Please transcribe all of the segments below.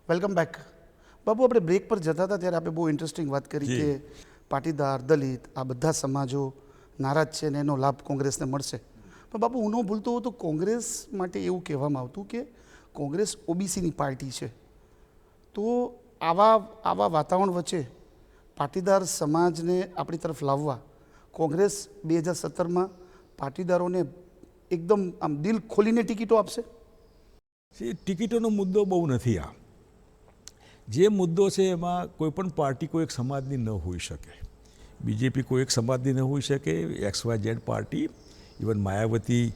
Welcome back. Babu, આપણે break પર જતા હતા ત્યારે આપણે બહુ ઇન્ટરેસ્ટિંગ વાત કરી કે પાટીદાર, દલિત આ બધા સમાજો નારાજ છે ને એનો લાભ કોંગ્રેસને મળશે. પણ બાપુ, હું ન ભૂલતો હોઉં તો કોંગ્રેસ માટે એવું કહેવામાં આવતું કે કોંગ્રેસ ઓબીસીની પાર્ટી છે. તો આવા વાતાવરણ વચ્ચે પાટીદાર સમાજને આપણી તરફ લાવવા કોંગ્રેસ 2017માં પાટીદારોને એકદમ આમ દિલ ખોલીને ટિકિટો આપશે. ટિકિટોનો મુદ્દો બહુ નથી. આ જે મુદ્દો છે એમાં કોઈ પણ પાર્ટી કોઈ એક સમાજની ન હોઈ શકે. બીજેપી કોઈ એક સમાજની ન હોઈ શકે. XYZ પાર્ટી, ઇવન માયાવતી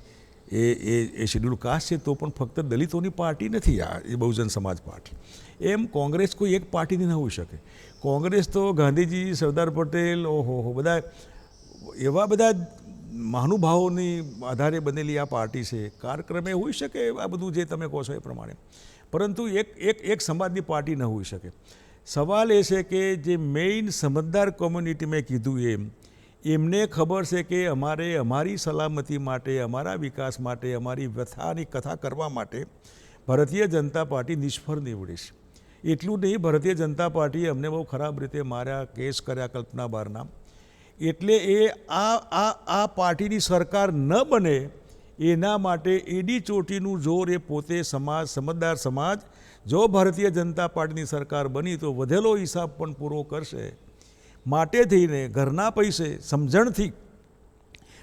એ શેડ્યુલ કાસ્ટ છે તો પણ ફક્ત દલિતોની પાર્ટી નથી. આ એ બહુજન સમાજ પાર્ટી. એમ કોંગ્રેસ કોઈ એક પાર્ટીની ન હોઈ શકે. કોંગ્રેસ તો ગાંધીજી, સરદાર પટેલ, બધા એવા બધા મહાનુભાવોની આધારે બનેલી આ પાર્ટી છે. કાળક્રમે હોઈ શકે આ બધું જે તમે કહો છો એ પ્રમાણે, પરંતુ એક સમાજની પાર્ટી ન હોઈ શકે. સવાલ એ છે કે જે મેઇન સમજદાર કોમ્યુનિટી મેં કીધું એમને ખબર છે કે અમારે અમારી સલામતી માટે, અમારા વિકાસ માટે, અમારી વ્યથાની કથા કરવા માટે ભારતીય જનતા પાર્ટી નિષ્ફળ નીવડે છે. એટલું નહીં, ભારતીય જનતા પાર્ટીએ અમને બહુ ખરાબ રીતે માર્યા, કેસ કર્યા કલ્પના બહારના. એટલે એ આ પાર્ટીની સરકાર ન બને એના માટે એડી ચોટીનું જોર એ પોતે સમજદાર સમાજ જો ભારતીય જનતા પાર્ટીની સરકાર બની તો વધેલો હિસાબ પણ પૂરો કરશે. માટે થઈને ઘરના પૈસે સમજણથી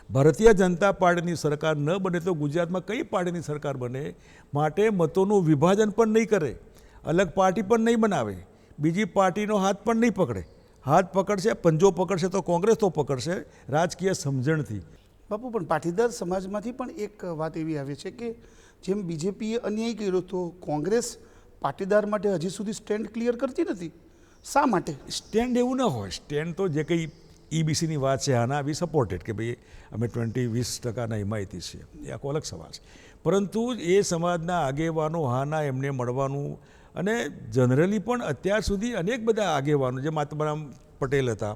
ભારતીય જનતા પાર્ટીની સરકાર ન બને તો ગુજરાતમાં કઈ પાર્ટીની સરકાર બને. માટે મતોનું વિભાજન પણ નહીં કરે, અલગ પાર્ટી પણ નહીં બનાવે, બીજી પાર્ટીનો હાથ પણ નહીં પકડે. હાથ પકડશે, પંજો પકડશે તો કોંગ્રેસ તો પકડશે રાજકીય સમજણથી. બાપુ, પણ પાટીદાર સમાજમાંથી પણ એક વાત એવી આવે છે કે જેમ બીજેપીએ અન્યાય કર્યો તો કોંગ્રેસ પાટીદાર માટે હજી સુધી સ્ટેન્ડ ક્લિયર કરતી નથી. શા માટે? સ્ટેન્ડ એવું ન હોય. સ્ટેન્ડ તો જે કંઈ EBCની વાત છે આના વી સપોર્ટેડ કે ભાઈ અમે 20-20% હિમાયતી છીએ, એ આખો અલગ સવાલ છે. પરંતુ એ સમાજના આગેવાનો હાના એમને મળવાનું, અને જનરલી પણ અત્યાર સુધી અનેક બધા આગેવાનો જે માતમરામ પટેલ હતા,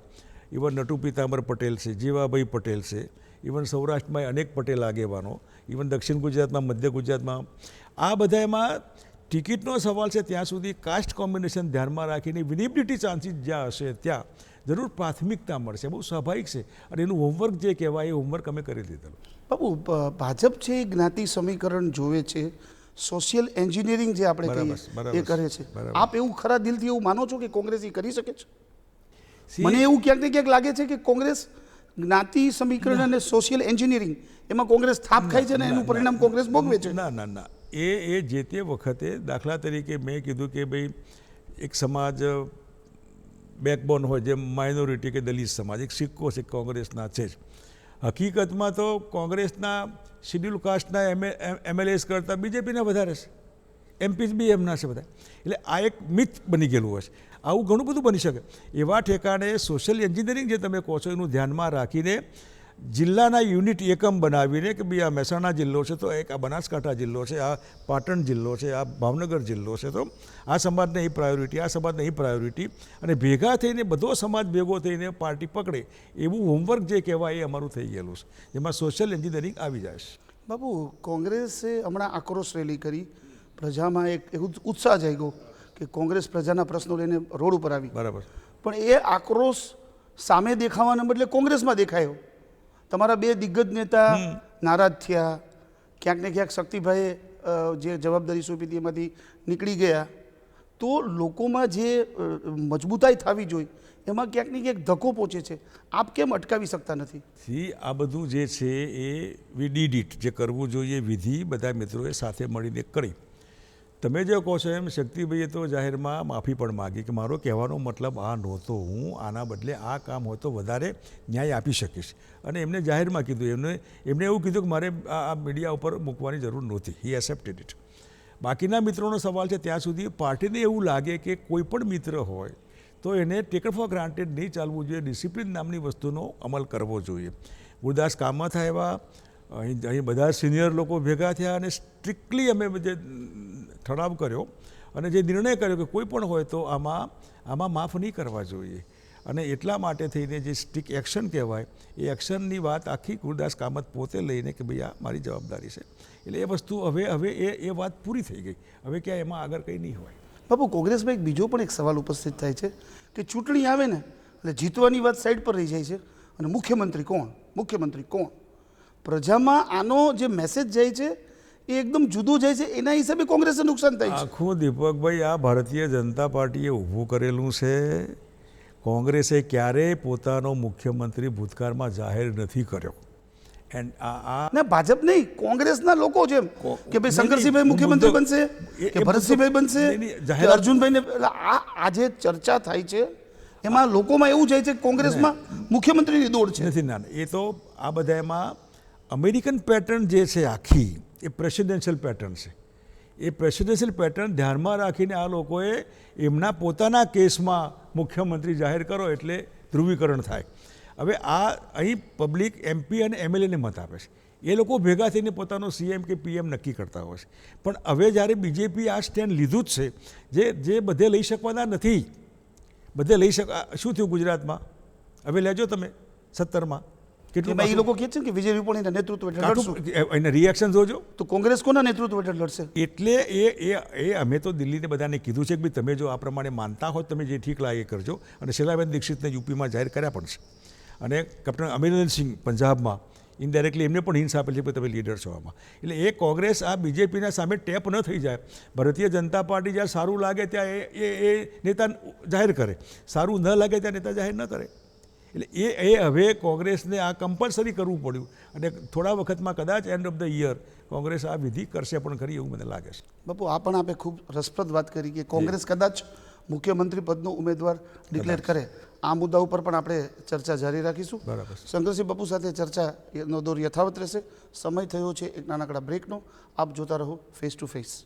ઇવન નટુ પિતાંબર પટેલ છે, જીવાભાઈ પટેલ છે, ઇવન સૌરાષ્ટ્રમાં અનેક પટેલ આગેવાનો, ઇવન દક્ષિણ ગુજરાતમાં, મધ્ય ગુજરાતમાં, આ બધામાં ટિકિટનો સવાલ છે ત્યાં સુધી કાસ્ટ કોમ્બિનેશન ધ્યાનમાં રાખીને વિનેબિલિટી ચાન્સીસ જ્યાં હશે ત્યાં જરૂર પ્રાથમિકતા મળશે. બહુ સ્વાભાવિક છે. અને એનું હોમવર્ક જે કહેવાય એ હોમવર્ક અમે કરી દીધેલું. બાપુ, ભાજપ છે એ જ્ઞાતિ સમીકરણ જોવે છે, સોશિયલ એન્જિનિયરિંગ જે આપણે કહીએ એ કરે છે. આપ એવું ખરા દિલથી એવું માનો છો કે કોંગ્રેસ એ કરી શકે છે? મને એવું ક્યાંક ને ક્યાંક લાગે છે કે કોંગ્રેસ જ્ઞાતિ સમીકરણ અને સોશિયલ એન્જિનિયરિંગ એમાં કોંગ્રેસ થાપ ખાય છે ને એનું પરિણામ કોંગ્રેસ ભોગવે છે. ના એ જે તે વખતે દાખલા તરીકે મેં કીધું કે ભાઈ એક સમાજ બેકબોન હોય જેમ માઇનોરિટી કે દલિત સમાજ, એક સિક્કો છે કોંગ્રેસના છે જ. હકીકતમાં તો કોંગ્રેસના શેડ્યુલ કાસ્ટના MLAs કરતાં બીજેપીના વધારે છે, MPs બી એમના છે બધા. એટલે આ એક મિથ બની ગયેલું હોય છે. આવું ઘણું બધું બની શકે. એવા ઠેકાણે સોશિયલ એન્જિનિયરિંગ જે તમે કહો છો એનું ધ્યાનમાં રાખીને જિલ્લાના યુનિટ એકમ બનાવીને કે ભાઈ આ મહેસાણા જિલ્લો છે તો એક આ બનાસકાંઠા જિલ્લો છે, આ પાટણ જિલ્લો છે, આ ભાવનગર જિલ્લો છે, તો આ સમાજને એ પ્રાયોરિટી, આ સમાજને એ પ્રાયોરિટી, અને ભેગા થઈને બધો સમાજ ભેગો થઈને પાર્ટી પકડે એવું હોમવર્ક જે કહેવાય એ અમારું થઈ ગયેલું છે, જેમાં સોશિયલ એન્જિનિયરિંગ આવી જાય છે. બાપુ, કોંગ્રેસે હમણાં આક્રોશ રેલી કરી, પ્રજામાં એક ઉત્સાહ જાગ્યો કે કોંગ્રેસ પ્રજાના પ્રશ્નો લઈને રોડ ઉપર આવી. બરાબર. પણ એ આક્રોશ સામે દેખાવાના બદલે કોંગ્રેસમાં દેખાયો. તમારા બે દિગ્ગજ નેતા નારાજ થયા, ક્યાંક ને ક્યાંક શક્તિભાઈએ જે જવાબદારી સોંપી હતી એમાંથી નીકળી ગયા. તો લોકોમાં જે મજબૂતાઈ થવી જોઈએ એમાં ક્યાંક ને ક્યાંક ધક્કો પહોંચે છે. આપ કેમ અટકાવી શકતા નથી? આ બધું જે છે એ વી ડીડ ઇટ, જે કરવું જોઈએ વિધિ બધા મિત્રોએ સાથે મળીને કરી. તમે જે કહો છો એમ શક્તિભાઈએ તો જાહેરમાં માફી પણ માગી કે મારો કહેવાનો મતલબ આ નહોતો, હું આના બદલે આ કામ હોય તો વધારે ન્યાય આપી શકીશ. અને એમને જાહેરમાં કીધું, એમને એવું કીધું કે મારે આ મીડિયા ઉપર મૂકવાની જરૂર નહોતી. હી એક્સેપ્ટેડ ઇટ. બાકીના મિત્રોનો સવાલ છે ત્યાં સુધી પાર્ટીને એવું લાગે કે કોઈ પણ મિત્ર હોય તો એને ટેકન ફોર ગ્રાન્ટેડ નહીં ચાલવું જોઈએ, ડિસિપ્લિન નામની વસ્તુનો અમલ કરવો જોઈએ. ગુરદાસ કામમાં આવ્યા, અહીં બધા સિનિયર લોકો ભેગા થયા અને સ્ટ્રિક્ટલી અમે જે ઠરાવ કર્યો અને જે નિર્ણય કર્યો કે કોઈ પણ હોય તો આમાં માફ નહીં કરવા જોઈએ. અને એટલા માટે થઈને જે સ્ટ્રિક્ટ એક્શન કહેવાય એ એક્શનની વાત આખી ગુરદાસ કામત પોતે લઈને કે ભાઈ આ મારી જવાબદારી છે. એટલે એ વસ્તુ હવે એ વાત પૂરી થઈ ગઈ. હવે ક્યાંય એમાં આગળ કંઈ નહીં હોય. બાપુ કોંગ્રેસમાં એક બીજો પણ એક સવાલ ઉપસ્થિત થાય છે કે ચૂંટણી આવે ને એટલે જીતવાની વાત સાઈડ પર રહી જાય છે અને મુખ્યમંત્રી કોણ પ્રજામાં આનો જે મેસેજ જાય છે એ એકદમ જુદો જાય છે, એના હિસાબે કોંગ્રેસને નુકસાન થાય છે. આખું દીપકભાઈ આ ભારતીય જનતા પાર્ટીએ ઊભું કરેલું છે. કોંગ્રેસે ક્યારેય પોતાનો મુખ્યમંત્રી ભૂતકાળમાં જાહેર નથી કર્યો. એન્ડ ના ભાજપ નહીં, કોંગ્રેસના લોકો જેમ કે ભાઈ શંકરસિંહભાઈ મુખ્યમંત્રી બનશે કે ભરતસિંહભાઈ બનશે કે અર્જુનભાઈને, આ જે ચર્ચા થાય છે એમાં લોકોમાં એવું જાય છે કે કોંગ્રેસમાં મુખ્યમંત્રીની દોડ છે. નથી. ના, એ તો આ બધા એમાં અમેરિકન પેટર્ન જે છે આખી એ પ્રેસિડેન્શિયલ પેટર્ન છે. એ પ્રેસિડેન્શિયલ પેટર્ન ધ્યાનમાં રાખીને આ લોકોએ એમના પોતાના કેસમાં મુખ્યમંત્રી જાહેર કરો એટલે ધ્રુવીકરણ થાય. હવે આ અહીં પબ્લિક MP અને MLAને મત આપે છે. એ લોકો ભેગા થઈને પોતાનો CM કે PM નક્કી કરતા હોય છે. પણ હવે જ્યારે બીજેપી આ સ્ટેન્ડ લીધું જ છે જે બધે લઈ શકવાના નથી. બધે લઈ શું થયું ગુજરાતમાં? હવે લેજો તમે 17માં કેટલું એ લોકો કહે છે કે વિજય રૂપાણીના નેતૃત્વ હેઠળ લડશું. એના રિએક્શન જોજો. તો કોંગ્રેસ કોના નેતૃત્વ હેઠળ લડશે? એટલે એ અમે તો દિલ્હીને બધાને કીધું છે કે ભાઈ તમે જો આ પ્રમાણે માનતા હો તમે જે ઠીક લાગે કરજો. અને શીલાબેન દીક્ષિતને UPમાં જાહેર કર્યા પણ છે. અને કેપ્ટન અમરિન્દરસિંહ પંજાબમાં ઇનડાયરેક્ટલી એમને પણ હિંસ આપેલ છે કે તમે લીડર છો આમાં. એટલે એ કોંગ્રેસ આ બીજેપીના સામે ટેપ ન થઈ જાય. ભારતીય જનતા પાર્ટી જ્યાં સારું લાગે ત્યાં એ નેતા જાહેર કરે, સારું ન લાગે ત્યાં નેતા જાહેર ન કરે. એટલે એ હવે કોંગ્રેસને આ કમ્પલસરી કરવું પડ્યું. અને થોડા વખતમાં કદાચ end of the year Congress આ વિધિ કરશે પણ ખરી એવું મને લાગે છે. બાપુ આ પણ આપે ખૂબ રસપ્રદ વાત કરી કે કોંગ્રેસ કદાચ મુખ્યમંત્રી પદનો ઉમેદવાર ડિક્લેર કરે. આ મુદ્દા ઉપર પણ આપણે ચર્ચા જારી રાખીશું. બરાબર. શંકરસિંહ બાપુ સાથે ચર્ચાનો દોર યથાવત રહેશે. સમય થયો છે એક નાનકડા બ્રેકનો. આપ જોતા રહો ફેસ ટુ ફેસ.